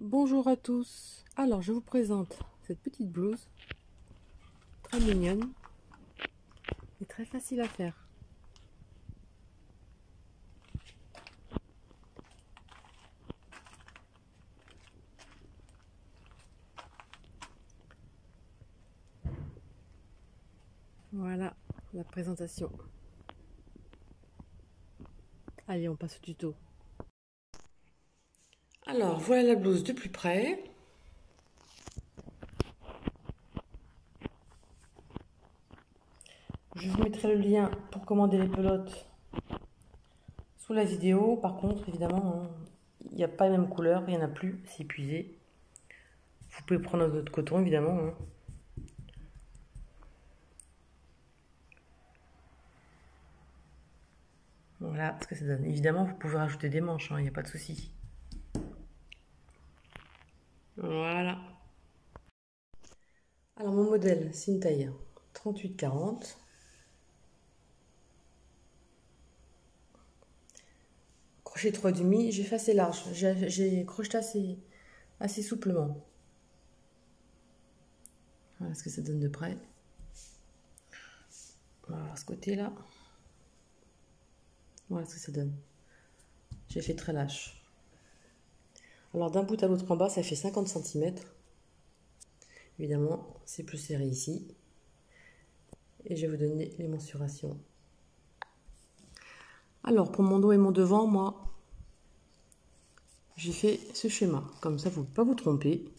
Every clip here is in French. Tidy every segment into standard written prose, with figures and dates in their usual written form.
Bonjour à tous. Alors, je vous présente cette petite blouse, très mignonne et très facile à faire. Voilà la présentation. Allez, on passe au tuto. Alors, voilà la blouse de plus près. Je vous mettrai le lien pour commander les pelotes sous la vidéo. Par contre, évidemment, il n'y a pas la même couleur, il n'y en a plus, c'est épuisé. Vous pouvez prendre d'autres coton, évidemment. Voilà ce que ça donne. Évidemment, vous pouvez rajouter des manches, il n'y a pas de souci. Voilà. Alors, mon modèle, c'est une taille 38-40. Crochet 3,5, j'ai fait assez large. J'ai crocheté assez souplement. Voilà ce que ça donne de près. Voilà ce côté-là. Voilà ce que ça donne. J'ai fait très lâche. Alors d'un bout à l'autre en bas, ça fait 50 cm. Évidemment, c'est plus serré ici. Et je vais vous donner les mensurations. Alors pour mon dos et mon devant, moi, j'ai fait ce schéma. Comme ça, vous ne pouvez pas vous tromper.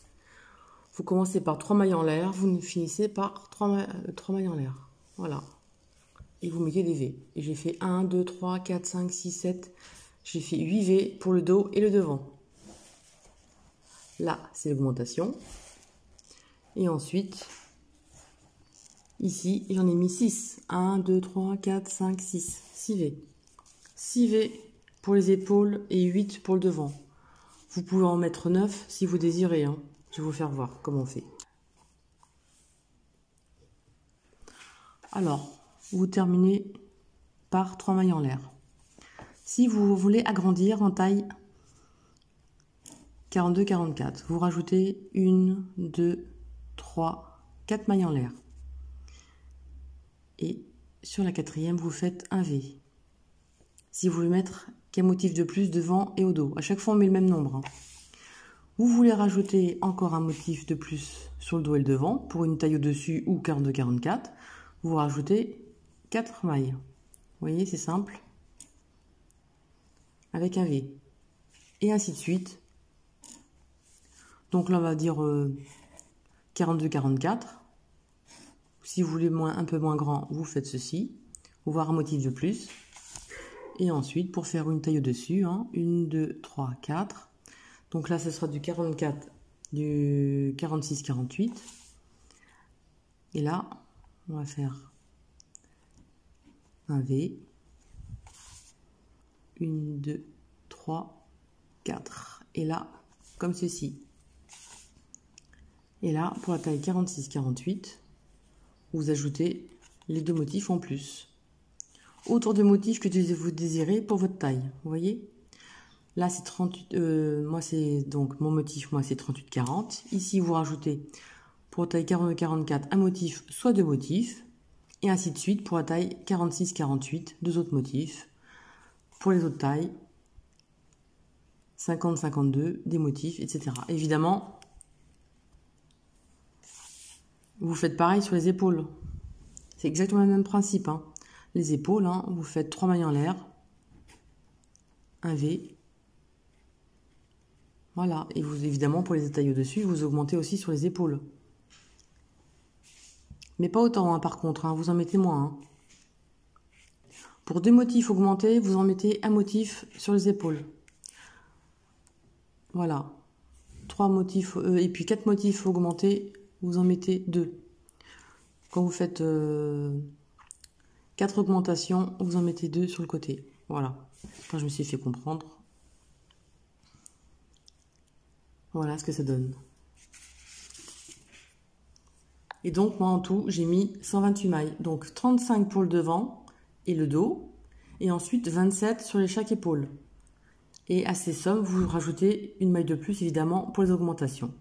Vous commencez par 3 mailles en l'air, vous finissez par 3 mailles en l'air. Voilà. Et vous mettez des V. Et j'ai fait 1, 2, 3, 4, 5, 6, 7. J'ai fait 8 V pour le dos et le devant. Là, c'est l'augmentation. Et ensuite, ici, j'en ai mis 6. 1, 2, 3, 4, 5, 6. 6 V. 6 V pour les épaules et 8 pour le devant. Vous pouvez en mettre 9 si vous désirez. Je vais vous faire voir comment on fait. Alors, vous terminez par 3 mailles en l'air. Si vous voulez agrandir en taille 42-44, vous rajoutez 1, 2, 3, 4 mailles en l'air. Et sur la quatrième, vous faites un V. Si vous voulez mettre qu'un motif de plus devant et au dos, à chaque fois on met le même nombre. Vous voulez rajouter encore un motif de plus sur le dos et le devant, pour une taille au-dessus ou 42-44, vous rajoutez 4 mailles. Vous voyez, c'est simple. Avec un V. Et ainsi de suite. Donc là, on va dire 42-44. Si vous voulez un peu moins grand, vous faites ceci. Vous voir un motif de plus. Et ensuite, pour faire une taille au-dessus, 1, 2, 3, 4. Donc là, ce sera du 44, du 46, 48. Et là, on va faire un V. 1, 2, 3, 4. Et là, comme ceci. Et là, pour la taille 46, 48, vous ajoutez les deux motifs en plus. Autant de motifs que vous désirez pour votre taille. Vous voyez? Là, c'est 38. Moi, c'est donc mon motif, moi, c'est 38, 40. Ici, vous rajoutez pour la taille 42, 44 un motif, soit deux motifs. Et ainsi de suite pour la taille 46, 48, deux autres motifs. Pour les autres tailles, 50, 52, des motifs, etc. Évidemment, vous faites pareil sur les épaules. C'est exactement le même principe. Les épaules, vous faites 3 mailles en l'air, un V. Voilà. Et vous, évidemment, pour les tailles au-dessus, vous augmentez aussi sur les épaules. Mais pas autant, par contre. Vous en mettez moins. Pour deux motifs augmentés, vous en mettez un motif sur les épaules. Voilà. 3 motifs, et puis 4 motifs augmentés, vous en mettez 2. Quand vous faites 4 augmentations, vous en mettez 2 sur le côté. Voilà. Enfin, je me suis fait comprendre. Voilà ce que ça donne. Et donc, moi, en tout, j'ai mis 128 mailles. Donc, 35 pour le devant et le dos. Et ensuite, 27 sur chaque épaule. Et à ces sommes, vous rajoutez une maille de plus, évidemment, pour les augmentations.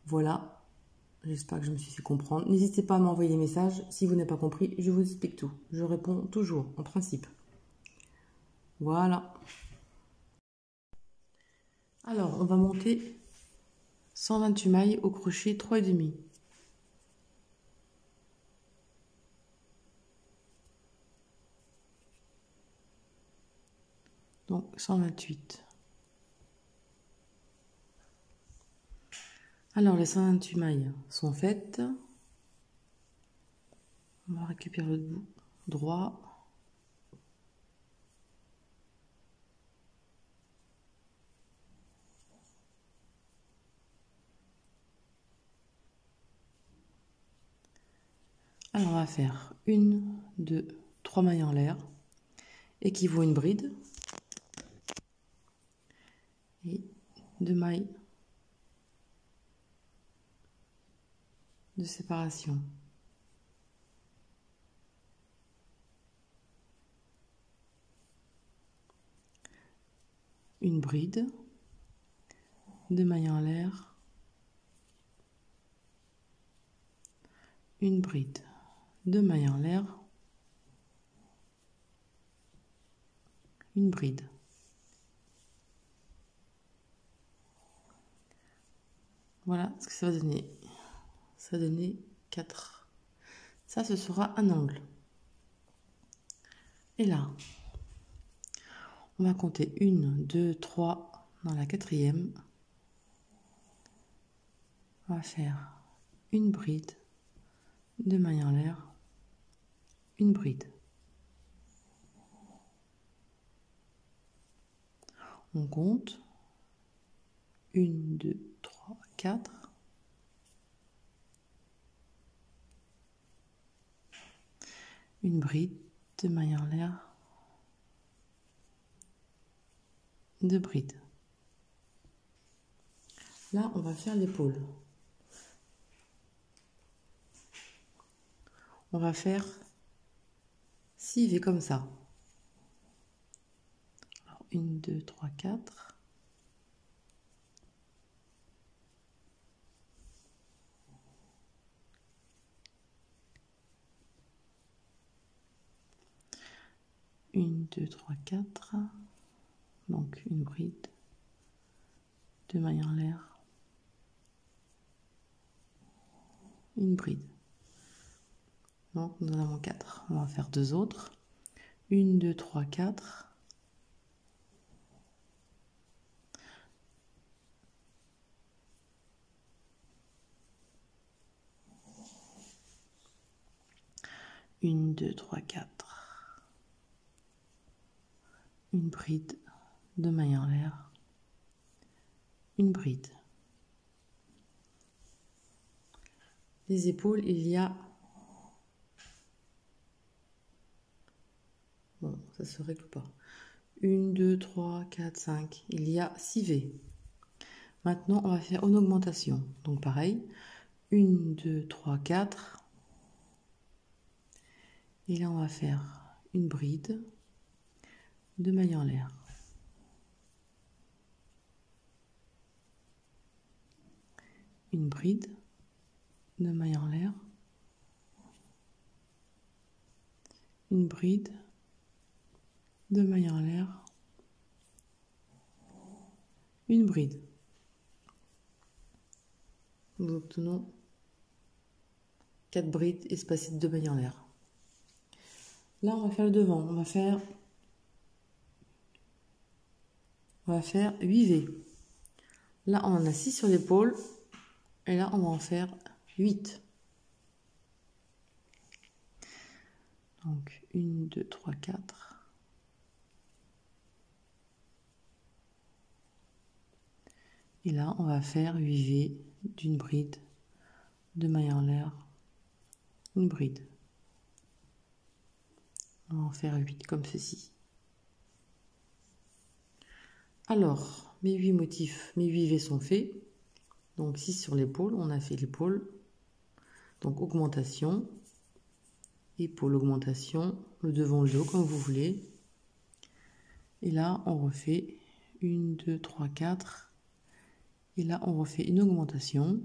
Voilà, j'espère que je me suis fait comprendre. N'hésitez pas à m'envoyer des messages. Si vous n'avez pas compris, je vous explique tout. Je réponds toujours, en principe. Voilà. Alors, on va monter 128 mailles au crochet 3,5. Donc 128. Alors les 128 mailles sont faites. On va récupérer le bout droit. Alors on va faire 1, 2, 3 mailles en l'air, équivaut à une bride. Et 2 mailles de séparation. Une bride, 2 mailles en l'air, une bride, 2 mailles en l'air, une bride. Voilà ce que ça va donner. Ça va donner 4. Ça, ce sera un angle. Et là, on va compter 1, 2, 3 dans la quatrième. On va faire une bride, 2 mailles en l'air, une bride. On compte 1, 2, 3, 4. Une bride, 2 mailles en l'air, 2 brides. Là, on va faire l'épaule. On va faire 6 V comme ça. Alors, 1, 2, 3, 4. Une, 2, 3, 4. Donc une bride, 2 mailles en l'air, une bride. Donc nous en avons 4. On va en faire 2 autres. 1, 2, 3, 4. Une, 2, 3, 4. Une bride, 2 mailles en l'air, une bride. Les épaules, il y a... Bon, ça se règle pas. 1, 2, 3, 4, 5. Il y a 6 V. Maintenant, on va faire une augmentation. Donc pareil. 1, 2, 3, 4. Et là, on va faire une bride, 2 mailles en l'air. Une bride, 2 mailles en l'air. Une bride, 2 mailles en l'air. Une bride. Nous obtenons 4 brides espacées de 2 mailles en l'air. Là, on va faire le devant. On va faire 8 V. Là, on en a 6 sur l'épaule. Et là, on va en faire 8. Donc, 1, 2, 3, 4. Et là, on va faire 8 V d'une bride, 2 mailles en l'air, une bride. On va en faire 8 comme ceci. Alors, mes 8 motifs, mes 8 V sont faits. Donc 6 sur l'épaule, on a fait l'épaule. Donc augmentation, épaule, augmentation, le devant, le dos, comme vous voulez. Et là, on refait 1, 2, 3, 4. Et là, on refait une augmentation,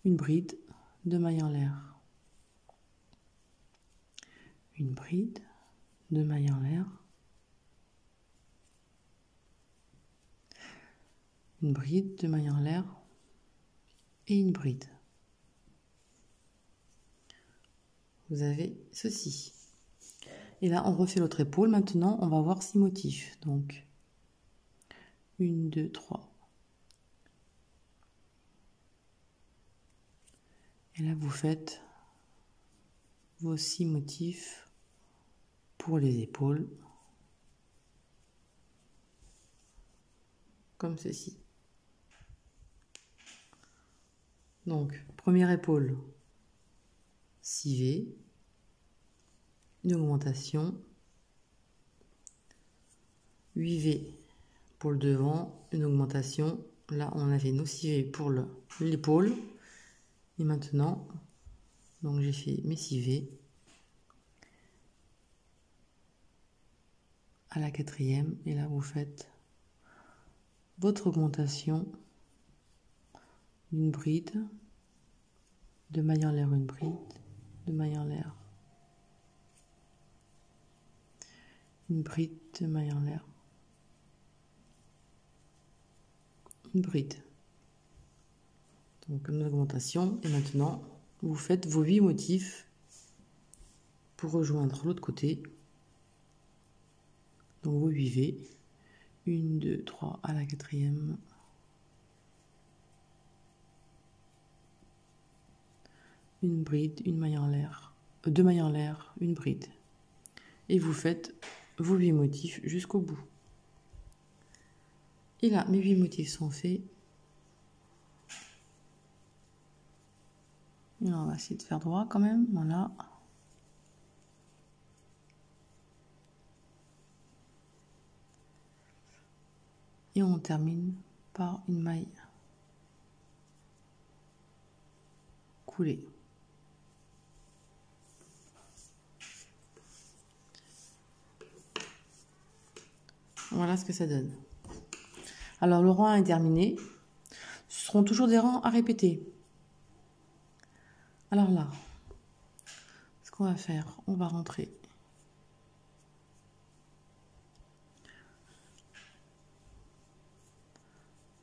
une bride, 2 mailles en l'air. Une bride, 2 mailles en l'air. Une bride, 2 mailles en l'air. Et une bride. Vous avez ceci. Et là, on refait l'autre épaule. Maintenant, on va voir 6 motifs. Donc, 1, 2, 3. Et là, vous faites vos 6 motifs pour les épaules. Comme ceci. Donc, première épaule, 6V, une augmentation, 8V pour le devant, une augmentation. Là, on avait nos 6V pour l'épaule. Et maintenant, donc j'ai fait mes 6V. À la quatrième, et là, vous faites votre augmentation d'une bride, 2 mailles en l'air, une bride, 2 mailles en l'air, une bride, 2 mailles en l'air, une bride. Donc une augmentation, et maintenant vous faites vos 8 motifs pour rejoindre l'autre côté. Donc vos 8 V, 1, 2, 3 à la quatrième. Une bride, une maille en l'air, 2 mailles en l'air, une bride. Et vous faites vos 8 motifs jusqu'au bout. Et là, mes 8 motifs sont faits. Et là, on va essayer de faire droit quand même, voilà. Et on termine par une maille coulée. Voilà ce que ça donne. Alors le rang est terminé. Ce seront toujours des rangs à répéter. Alors là, ce qu'on va faire, on va rentrer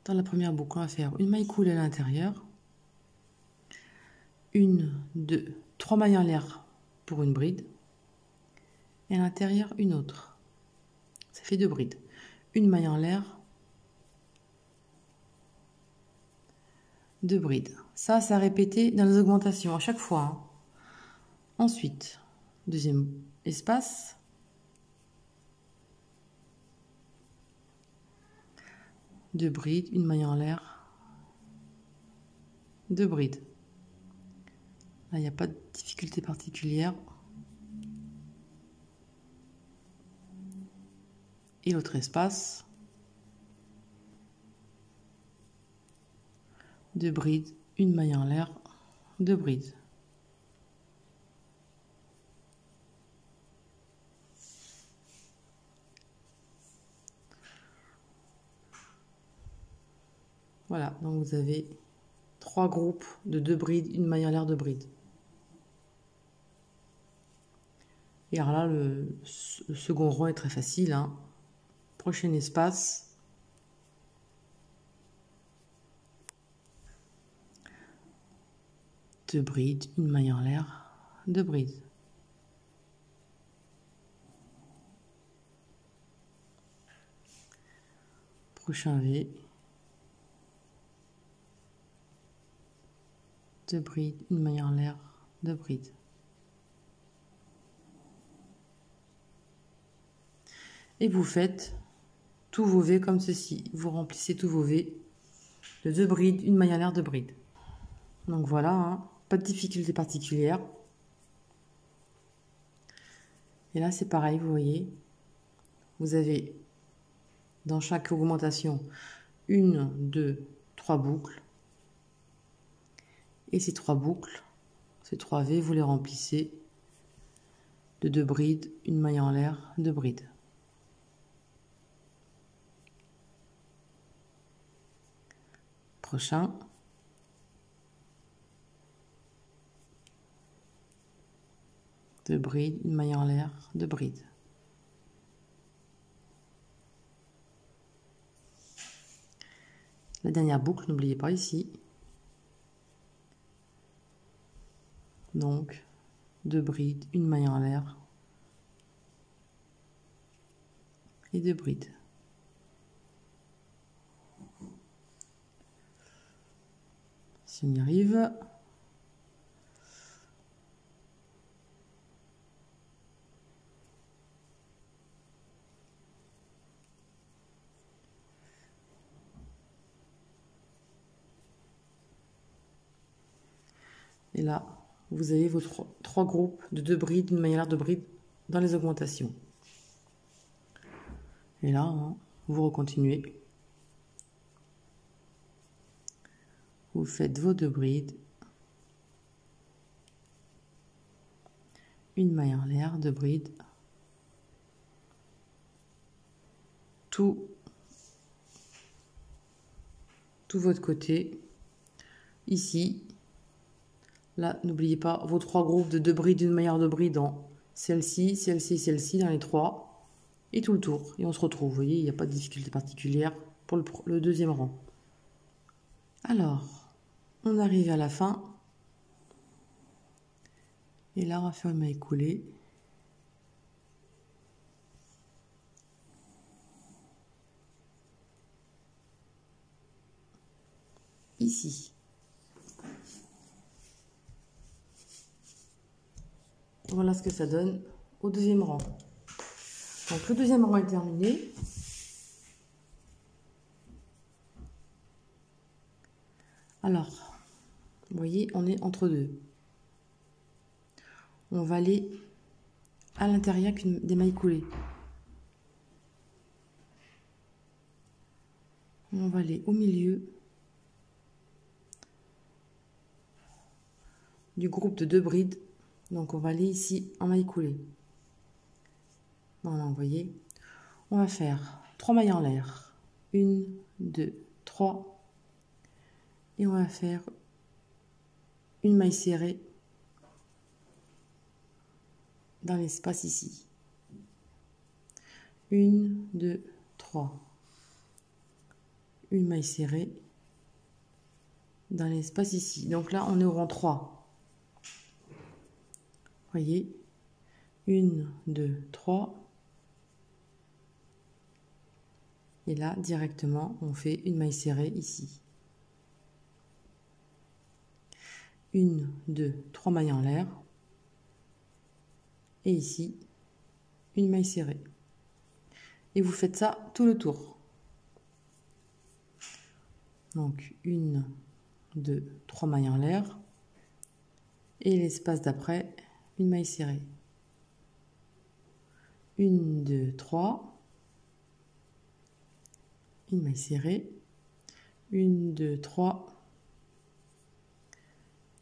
dans la première boucle. On va faire une maille coulée à l'intérieur, 1, 2, 3 mailles en l'air pour une bride, et à l'intérieur une autre. Ça fait 2 brides. Une maille en l'air, 2 brides. Ça a répété dans les augmentations à chaque fois, hein. Ensuite, deuxième espace. Deux brides, une maille en l'air, 2 brides. Là, il n'y a pas de difficulté particulière. Et l'autre espace. 2 brides, une maille en l'air, 2 brides. Voilà, donc vous avez 3 groupes de 2 brides, une maille en l'air, 2 brides. Et alors là, le second rang est très facile, hein. Prochain espace. 2 brides, une maille en l'air, 2 brides. Prochain V. 2 brides, une maille en l'air, 2 brides. Et vous faites tous vos V comme ceci. Vous remplissez tous vos V de 2 brides, une maille en l'air, 2 brides. Donc voilà, hein, pas de difficulté particulière. Et là, c'est pareil, vous voyez. Vous avez dans chaque augmentation 1, 2, 3 boucles. Et ces 3 boucles, ces 3 V, vous les remplissez de 2 brides, une maille en l'air, 2 brides. prochain. Deux brides, une maille en l'air, deux brides. La dernière boucle, n'oubliez pas ici. Donc, deux brides, une maille en l'air et deux brides. Si on y arrive. Et là, vous avez vos trois groupes de deux brides, une maille en l'air, deux brides dans les augmentations. Et là, hein, vous recontinuez. Vous faites vos deux brides. Une maille en l'air, deux brides. Tout votre côté. Ici. Là, n'oubliez pas vos trois groupes de deux brides, une maille en l'air, deux brides dans celle-ci, celle-ci, celle-ci, dans les trois. Et tout le tour. Et on se retrouve. Vous voyez, il n'y a pas de difficulté particulière pour le deuxième rang. Alors, on arrive à la fin. Et là, on va faire une maille coulée. Ici. Voilà ce que ça donne au deuxième rang. Donc le deuxième rang est terminé. Alors, vous voyez, on est entre deux. On va aller à l'intérieur des mailles coulées. On va aller au milieu du groupe de deux brides. Donc on va aller ici en maille coulée. Voilà, vous voyez. On va faire 3 mailles en l'air. 1, 2, 3. Et on va faire une maille serrée dans l'espace ici. 1, 2, 3. Une maille serrée dans l'espace ici. Donc là, on est au rang 3. Voyez, 1, 2, 3. Et là, directement, on fait une maille serrée ici. 1, 2, 3 mailles en l'air. Et ici, une maille serrée. Et vous faites ça tout le tour. Donc, 1, 2, 3 mailles en l'air. Et l'espace d'après, une maille serrée. 1, 2, 3. Une maille serrée. 1, 2, 3.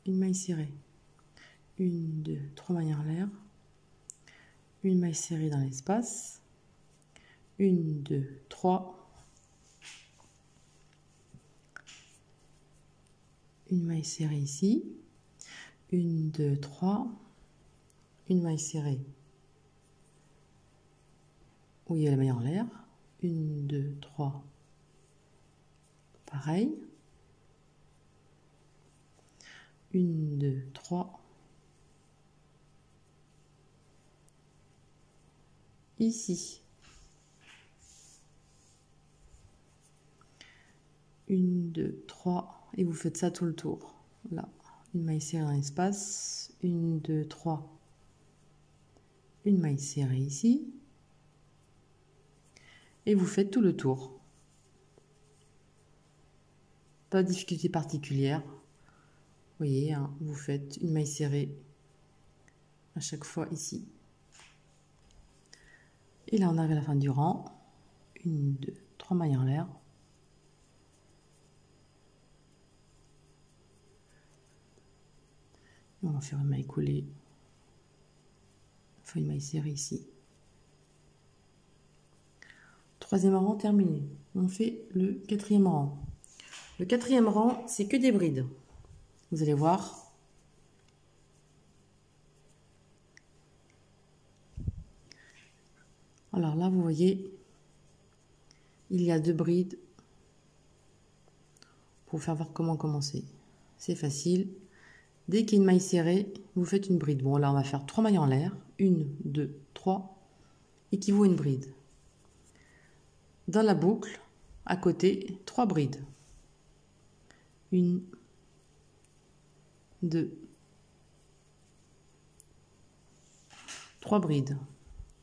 Une maille serrée. 1, 2, 3 mailles en l'air. Une maille serrée dans l'espace. 1, 2, 3. Une maille serrée ici. 1, 2, 3. Une maille serrée où il y a la maille en l'air. 1, 2, 3. Pareil. 1, 2, 3. Ici. 1, 2, 3. Et vous faites ça tout le tour. Là, une maille serrée dans l'espace. 1, 2, 3. Une maille serrée ici. Et vous faites tout le tour. Pas de difficulté particulière. Vous voyez, hein, vous faites une maille serrée à chaque fois ici. Et là, on arrive à la fin du rang. 1, 2, 3 mailles en l'air. On va faire une maille coulée. On fait une maille serrée ici. Troisième rang terminé. On fait le quatrième rang. Le quatrième rang, c'est que des brides. Vous allez voir. Alors là, vous voyez, il y a 2 brides. Pour vous faire voir comment commencer. C'est facile. Dès qu'il y a une maille serrée, vous faites une bride. Bon, là, on va faire 3 mailles en l'air. 1, 2, 3. Équivaut à une bride. Dans la boucle, à côté, 3 brides. 1, 2, 3 brides.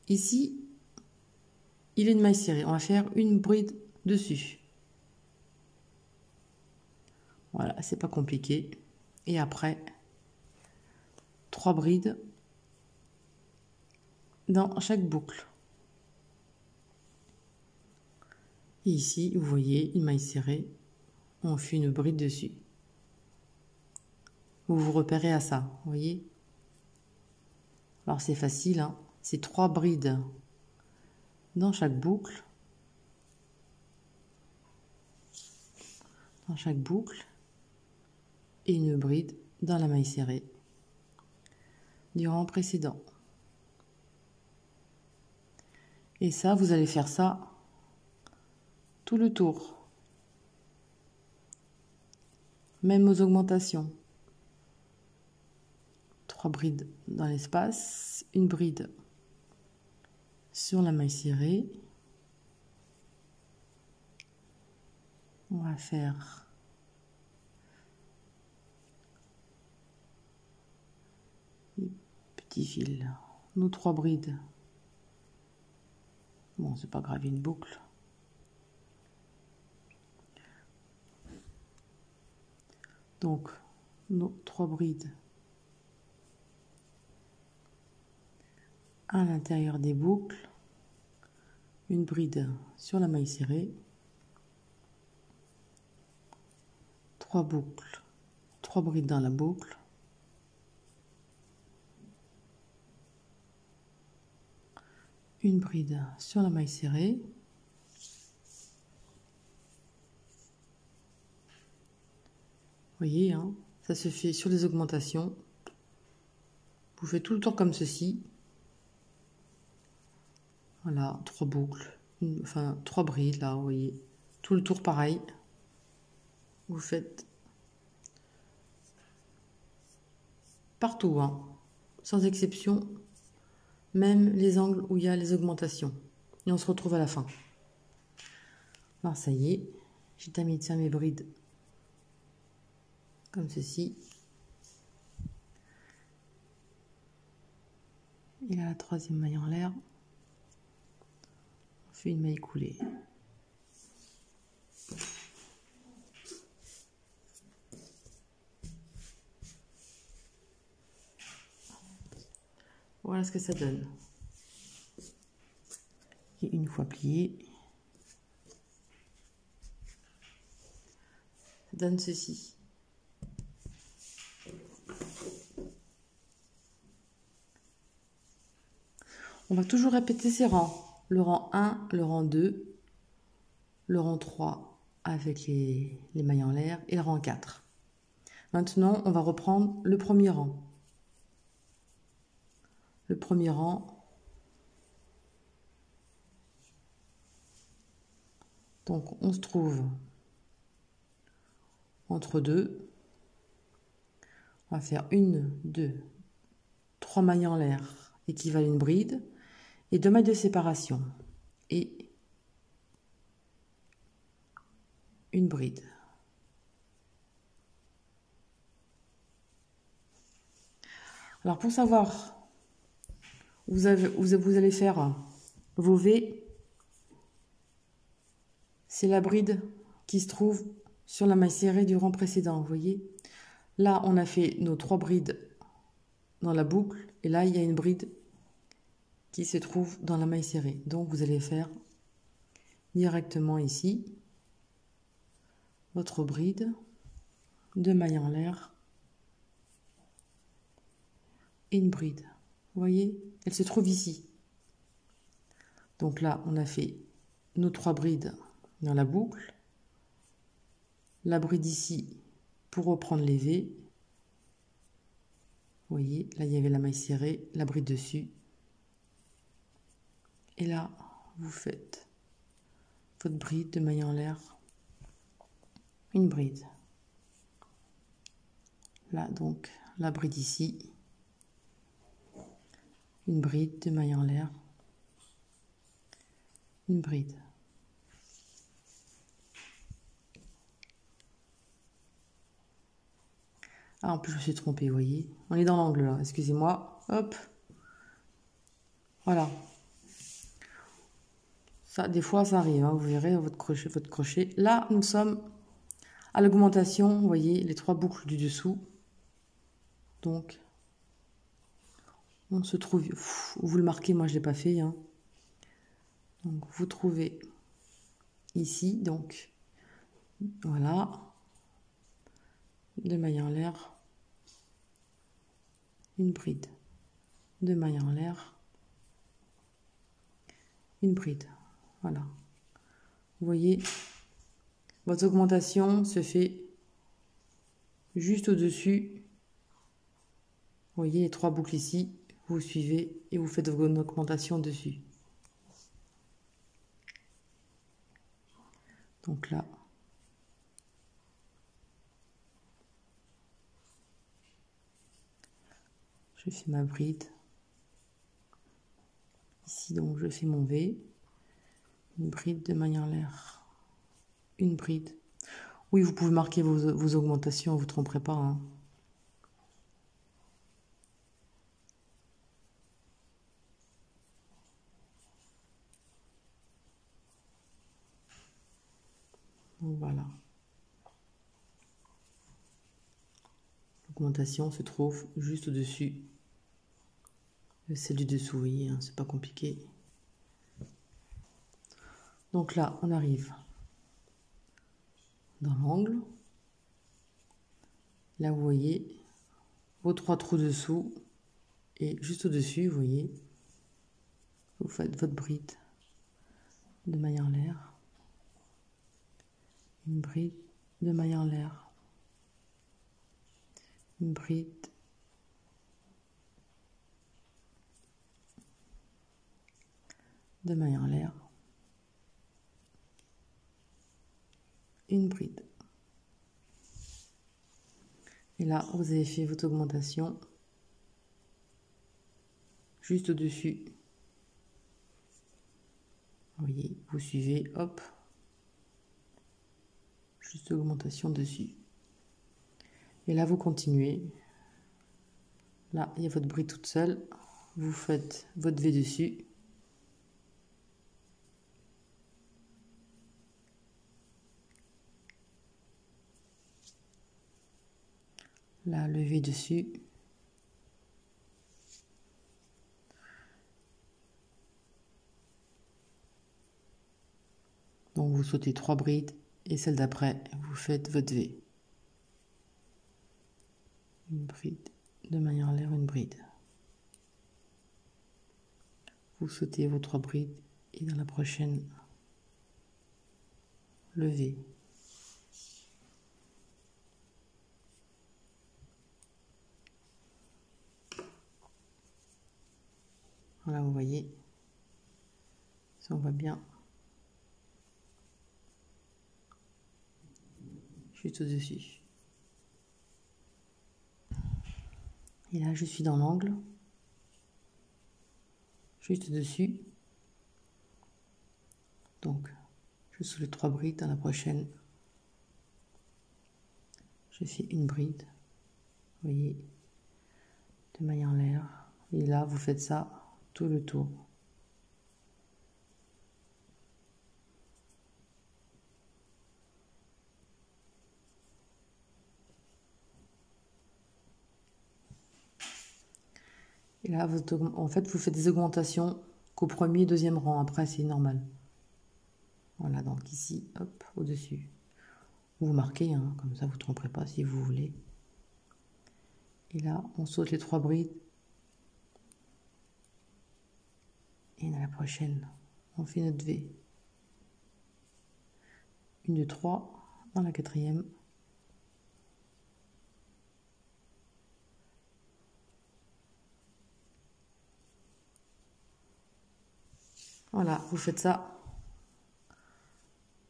Ici, il y a une maille serrée. On va faire une bride dessus. Voilà, c'est pas compliqué. Et après, 3 brides dans chaque boucle. Et ici, vous voyez, une maille serrée. On fait une bride dessus. Vous vous repérez à ça, vous voyez. Alors c'est facile, hein. C'est 3 brides dans chaque boucle. Dans chaque boucle. Et une bride dans la maille serrée du rang précédent. Et ça, vous allez faire ça tout le tour. Même aux augmentations. 3 brides dans l'espace, une bride sur la maille serrée. On va faire des petits fils. Nos 3 brides. Bon, c'est pas grave, une boucle. Donc, nos 3 brides à l'intérieur des boucles, une bride sur la maille serrée, 3 boucles, 3 brides dans la boucle, une bride sur la maille serrée, vous voyez, hein, ça se fait sur les augmentations. Vous faites tout le temps comme ceci. Voilà, 3 boucles, enfin 3 brides là, vous voyez. Tout le tour pareil. Vous faites partout, hein, sans exception, même les angles où il y a les augmentations. Et on se retrouve à la fin. Alors ça y est, j'ai terminé de faire mes brides comme ceci. Et là, la 3e maille en l'air. On fait une maille coulée. Voilà ce que ça donne. Et une fois plié, ça donne ceci. On va toujours répéter ces rangs. Le rang 1, le rang 2, le rang 3 avec les mailles en l'air et le rang 4. Maintenant, on va reprendre le premier rang. Le premier rang. Donc, on se trouve entre deux. On va faire 1, 2, 3 mailles en l'air équivalent à une bride et 2 mailles de séparation et une bride. Alors pour savoir où vous allez faire vos V, c'est la bride qui se trouve sur la maille serrée du rang précédent, vous voyez. Là, on a fait nos 3 brides dans la boucle et là, il y a une bride qui se trouve dans la maille serrée. Donc, vous allez faire directement ici votre bride, 2 mailles en l'air et une bride. Vous voyez, elle se trouve ici. Donc là, on a fait nos 3 brides dans la boucle. la bride ici pour reprendre les V. Vous voyez, là il y avait la maille serrée, la bride dessus. Et là, vous faites votre bride de maille en l'air, une bride. Là donc, la bride ici, une bride de maille en l'air, une bride. Ah, en plus je me suis trompée, vous voyez. On est dans l'angle là, excusez-moi. Hop. Voilà. Ça, des fois, ça arrive, hein, vous verrez votre crochet. Là, nous sommes à l'augmentation, vous voyez, les 3 boucles du dessous. Donc, on se trouve, vous le marquez, moi je ne l'ai pas fait. Hein. Donc, vous trouvez ici, donc, voilà, 2 mailles en l'air, une bride, 2 mailles en l'air, une bride. Voilà. Vous voyez, votre augmentation se fait juste au-dessus. Vous voyez les 3 boucles ici, vous suivez et vous faites votre augmentation dessus. Donc là, je fais ma bride. Ici, donc, je fais mon V. Une bride de maille en l'air. Une bride. Oui, vous pouvez marquer vos augmentations, vous ne tromperez pas. Hein. Donc voilà. L'augmentation se trouve juste au-dessus de celle du dessous, vous voyez, hein, c'est pas compliqué. Donc là, on arrive dans l'angle. Là, vous voyez vos 3 trous dessous et juste au-dessus, vous voyez, vous faites votre bride de maille en l'air, une bride de maille en l'air, une bride de maille en l'air, une bride. Et là, vous avez fait votre augmentation juste au-dessus. Vous voyez, vous suivez, hop, juste augmentation dessus. Et là, vous continuez. Là, il y a votre bride toute seule. Vous faites votre V dessus. Là, le V dessus. Donc, vous sautez 3 brides et celle d'après, vous faites votre V. Une bride de maille en l'air, une bride. Vous sautez vos 3 brides et dans la prochaine, le V. Voilà, vous voyez, ça on voit bien. Juste au-dessus. Et là, je suis dans l'angle, juste dessus. Donc, je saute les 3 brides. Dans la prochaine, je fais une bride. Vous voyez, de maille en l'air. Et là, vous faites ça tout le tour. Et là, en fait, vous faites des augmentations qu'au premier et deuxième rang. Après, c'est normal. Voilà, donc ici, hop, au-dessus. Vous marquez, hein, comme ça, vous ne tromperez pas si vous voulez. Et là, on saute les 3 brides. Et dans la prochaine, on fait notre V. Une de 3. dans la quatrième. Voilà, vous faites ça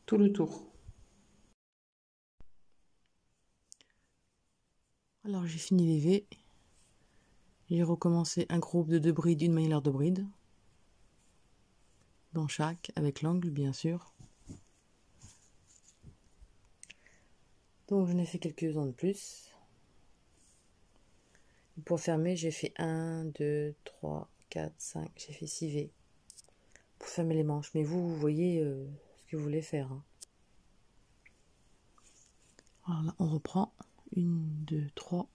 tout le tour. Alors j'ai fini les V. J'ai recommencé un groupe de 2 brides, une manière de bride. Dans chaque, avec l'angle bien sûr. Donc j'en ai fait quelques-uns de plus. Pour fermer, j'ai fait 1, 2, 3, 4, 5, j'ai fait 6 V. Pour fermer les manches, mais vous voyez ce que vous voulez faire. Hein. Alors là, on reprend. 1, 2, 3.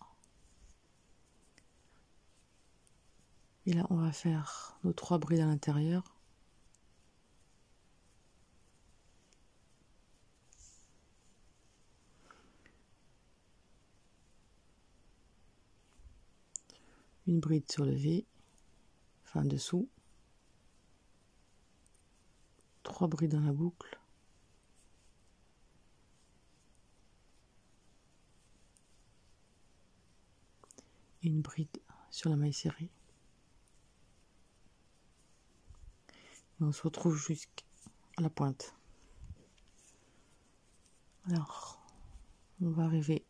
Et là, on va faire nos 3 brides à l'intérieur. Une bride sur le V, enfin dessous. 3 brides dans la boucle. Et une bride sur la maille serrée. Et on se retrouve jusqu'à la pointe. Alors, on va arriver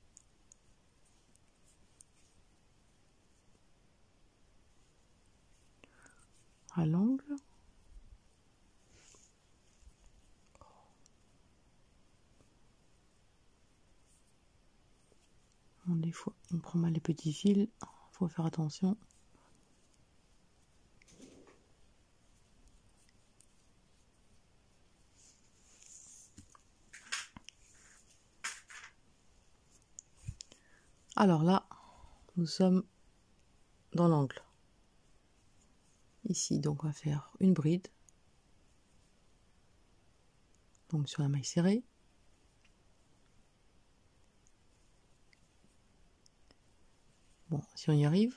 à l'angle. Des fois, on prend mal les petits fils, il faut faire attention. Alors là, nous sommes dans l'angle. Ici, donc on va faire une bride. Donc sur la maille serrée. Bon, si on y arrive,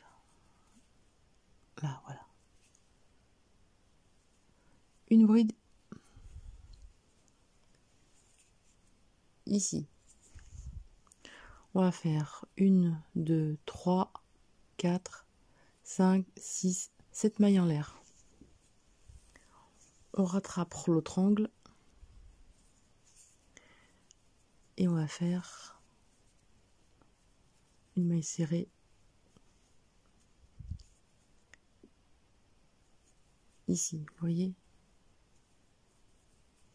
là, voilà. Une bride ici. On va faire 1, 2, 3, 4, 5, 6, 7 mailles en l'air. On rattrape l'autre angle. Et on va faire une maille serrée ici, vous voyez,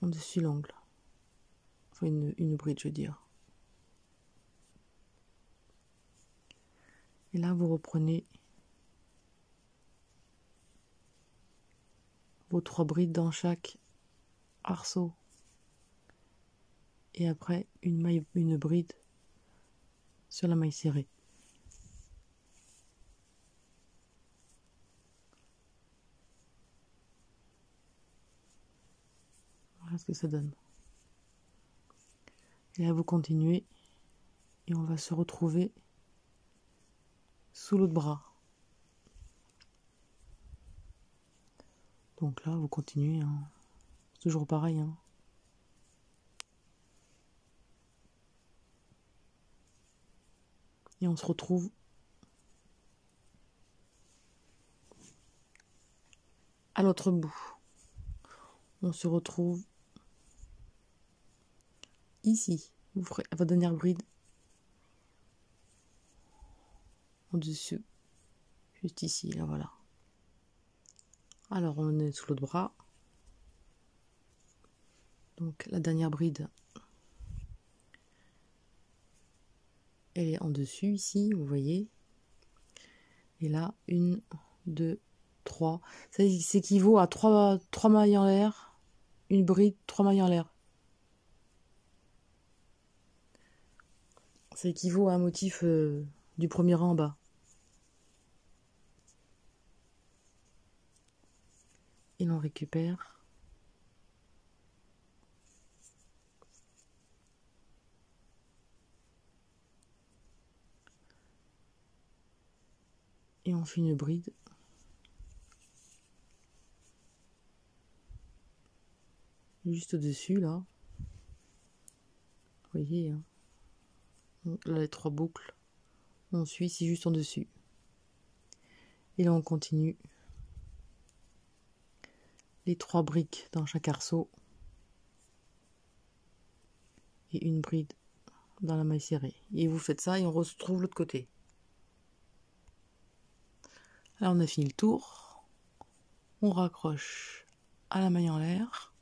en dessus l'angle. Enfin, une bride, je veux dire. Et là, vous reprenez vos 3 brides dans chaque arceau. Et après, une bride sur la maille serrée. Voilà ce que ça donne. Et là, vous continuez. Et on va se retrouver sous l'autre bras. Donc là, vous continuez. Hein. C'est toujours pareil. Hein. Et on se retrouve à l'autre bout. On se retrouve ici. Vous ferez votre dernière bride en dessus. Juste ici, là, voilà. Alors, on est sous l'autre bras. Donc, la dernière bride, elle est en dessus, ici, vous voyez. Et là, 1, 2, 3. Ça s'équivaut à 3 mailles en l'air. Une bride, 3 mailles en l'air. Ça équivaut à un motif du premier rang en bas. Et l'on récupère. Et on fait une bride. Juste au-dessus, là. voyez, hein. Là, les 3 boucles, on suit, c'est juste en dessus. Et là, on continue. Les 3 briques dans chaque arceau. Et une bride dans la maille serrée. Et vous faites ça et on retrouve l'autre côté. Là, on a fini le tour. On raccroche à la maille en l'air.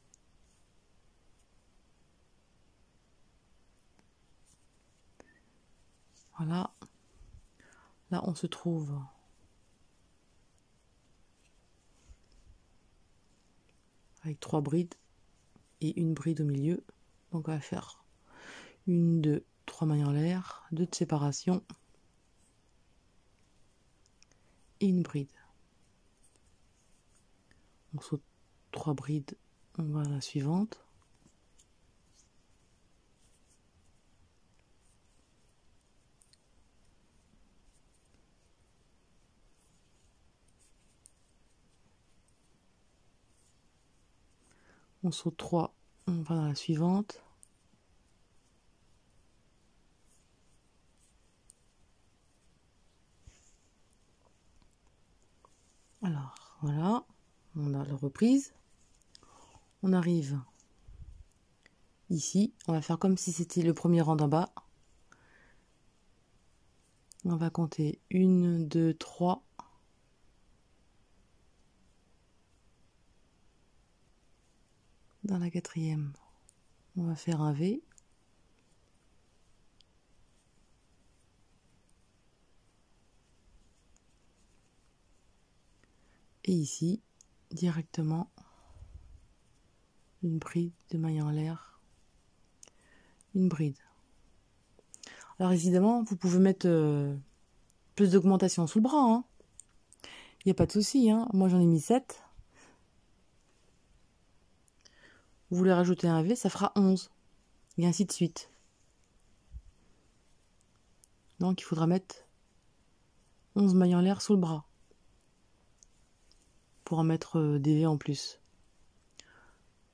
Voilà. Là, on se trouve avec 3 brides et une bride au milieu. Donc, on va faire 1, 2, 3 mailles en l'air, 2 de séparation et une bride. On saute 3 brides, on va à la suivante. On saute 3, on va dans la suivante. Alors, voilà, on a la reprise. On arrive ici, on va faire comme si c'était le premier rang d'en bas. On va compter 1, 2, 3. Dans la 4e, on va faire un V. Et ici, directement, une bride de maille en l'air. Une bride. Alors évidemment, vous pouvez mettre plus d'augmentation sous le bras. Hein. Il n'y a pas de souci. Hein. Moi, j'en ai mis 7. Vous voulez rajouter un V, ça fera 11. Et ainsi de suite. Donc, il faudra mettre 11 mailles en l'air sous le bras. Pour en mettre des V en plus.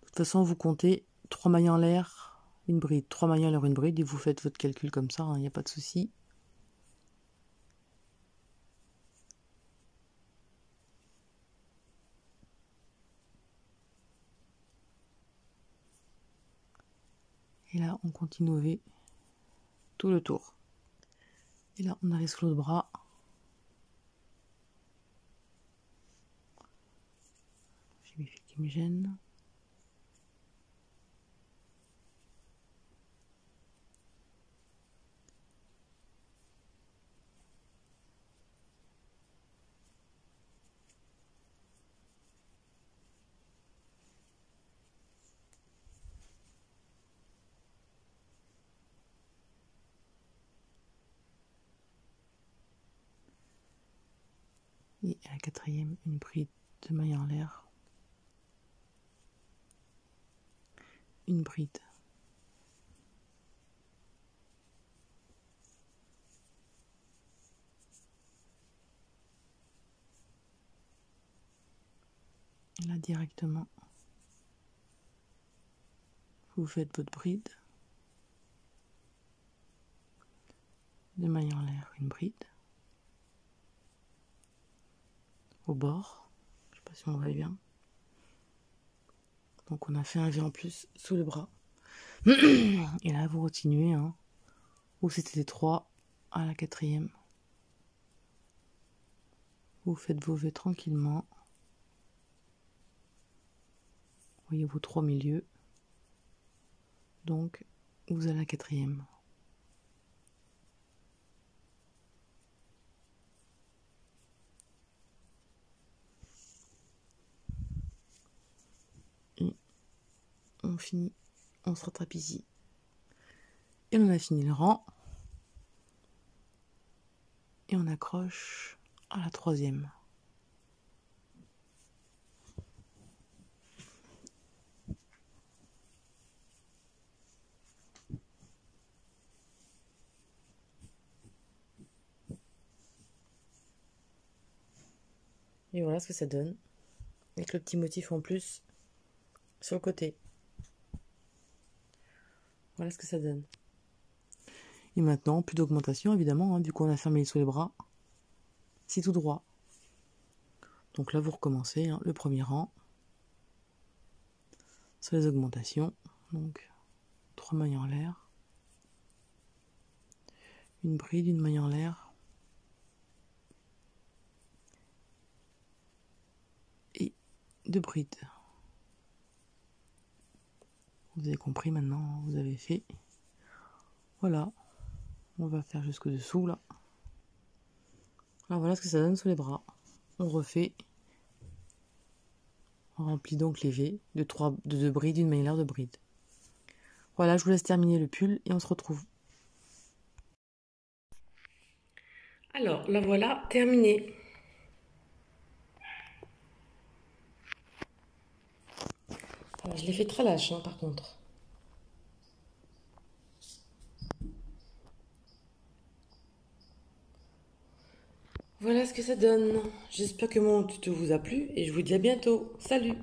De toute façon, vous comptez 3 mailles en l'air, une bride. 3 mailles en l'air, une bride. Et vous faites votre calcul comme ça. Il n'y a pas de souci. Et là, on continue au V tout le tour. Et là, on arrive sur l'autre bras. J'ai mes fils qui me gênent. Et à la 4e, une bride de maille en l'air. Une bride. Et là, directement, vous faites votre bride. De maille en l'air, une bride. Au bord. Je sais pas si on voit bien. Donc on a fait un V en plus sous le bras. Et là, vous continuez. Hein, où c'était 3 à la 4e. Vous faites vos V tranquillement. Vous voyez vos 3 milieux. Donc, vous avez la 4e. Et on finit, on se rattrape ici. Et on a fini le rang. Et on accroche à la 3e. Et voilà ce que ça donne. Avec le petit motif en plus sur le côté. Voilà ce que ça donne. Et maintenant, plus d'augmentation, évidemment, hein, vu qu'on a fermé sous les bras. C'est tout droit. Donc là, vous recommencez, hein, le premier rang. Sur les augmentations. Donc, 3 mailles en l'air. Une bride, une maille en l'air. Et 2 brides. Vous avez compris maintenant, vous avez fait. Voilà. On va faire jusqu'au dessous, là. Alors voilà ce que ça donne sous les bras. On refait. On remplit donc les V de 2 brides, une maille en l'air de bride. Voilà, je vous laisse terminer le pull et on se retrouve. Alors, la voilà terminée. Alors, je l'ai fait très lâche, hein, par contre. Voilà ce que ça donne. J'espère que mon tuto vous a plu et je vous dis à bientôt. Salut!